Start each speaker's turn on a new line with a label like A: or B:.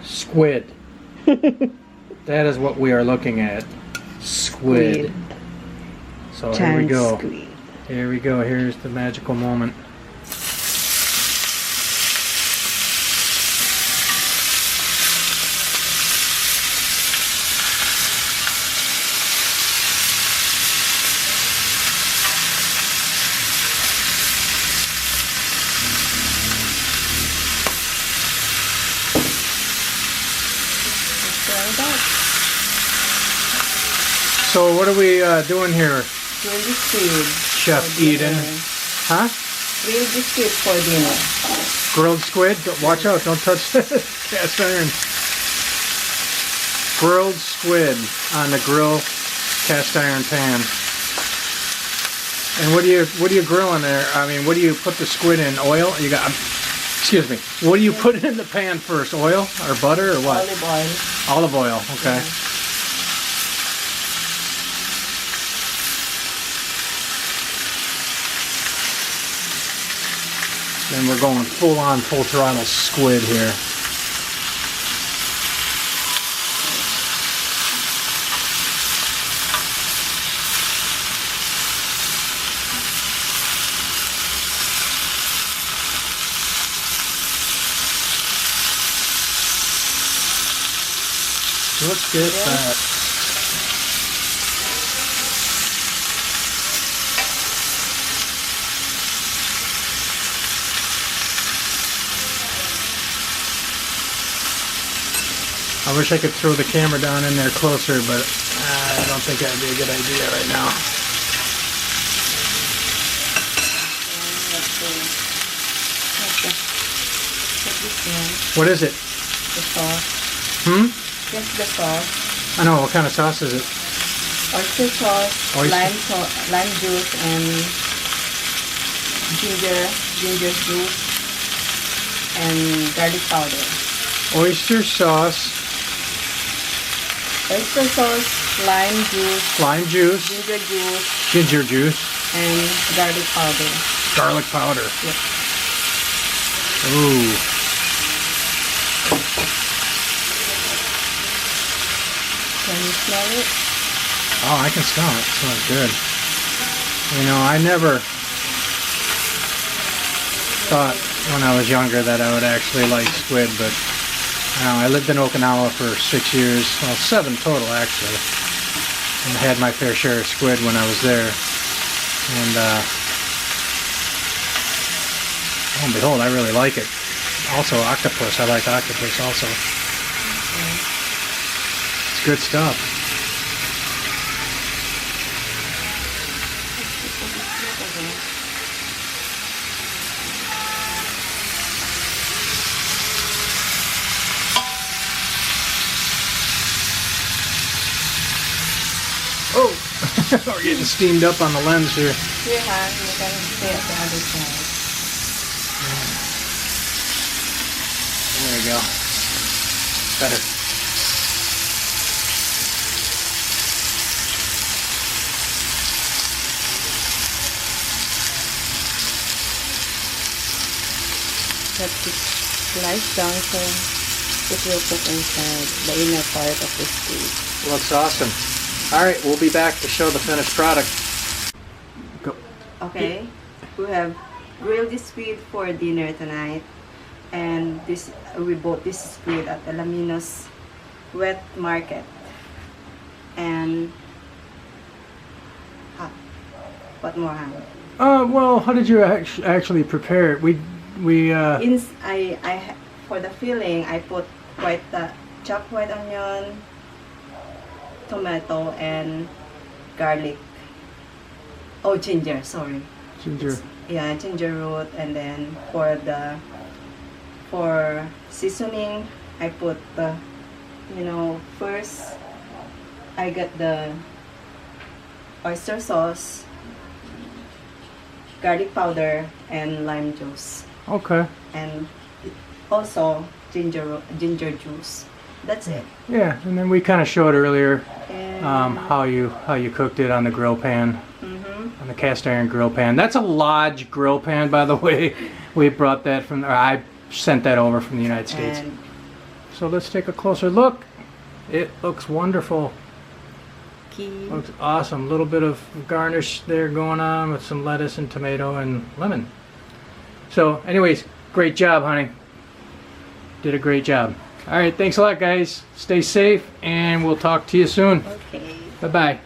A: Squid. That is what we are looking at. Squid. So here we go.
B: Squid.
A: Here we go. Here's the magical moment. So what are we doing here,
B: Grilled squid.
A: Chef Eden? Huh?
B: Grilled squid for dinner.
A: Grilled squid? Watch out, don't touch the cast iron. Grilled squid on the grill cast iron pan. And what do you grill in there? I mean, what do you put the squid in? Oil? You got excuse me. What do you put in the pan first? Oil or butter or what?
B: Olive oil.
A: Olive oil, okay.
B: Yeah.
A: Then we're going full on, full throttle squid here. Let's get that. I wish I could throw the camera down in there closer, but I don't think that'd be a good idea right now. What is it?
B: The sauce.
A: Hmm?
B: Just the sauce.
A: I know. What kind of sauce is it?
B: Oyster sauce, lime juice, and ginger juice, and garlic powder.
A: Oyster sauce,
B: lime juice,
A: ginger juice,
B: and garlic powder.
A: Garlic powder.
B: Yep.
A: Ooh.
B: Can you smell it?
A: Oh, I can smell it. It smells good. You know, I never thought when I was younger that I would actually like squid, but I lived in Okinawa for 6 years, well 7 total actually, and had my fair share of squid when I was there. And lo and behold, I really like it. Also octopus, I like octopus also. It's good stuff. Oh, we're getting steamed up on the lens here.
B: Yeah, you can stay at the other side.
A: There we go. Better.
B: Let it slice down so it will cook inside the inner part of the squid.
A: Looks awesome. Alright, we'll be back to show the finished product. Go.
B: Okay, we have grilled squid for dinner tonight, and we bought this squid at Alaminos wet market. And what more, Han?
A: Well, how did you actually prepare it?
B: For the filling, I put chopped white onion, tomato, and garlic. Oh, ginger, sorry.
A: Ginger.
B: Yeah, ginger root, and then for seasoning, I put first I got the oyster sauce, garlic powder, and lime juice.
A: Okay.
B: And also ginger juice. That's it.
A: Yeah, and then we kind of showed earlier
B: And
A: how you cooked it on the grill pan, on the cast iron grill pan. That's a Lodge grill pan, by the way. We brought that from, or I sent that over from the United States.
B: and
A: So let's take a closer look. It looks wonderful.
B: Key.
A: Looks awesome. A little bit of garnish there going on with some lettuce and tomato and lemon. So anyways, great job, honey. Did a great job. All right, thanks a lot, guys. Stay safe, and we'll talk to you soon.
B: Okay.
A: Bye-bye.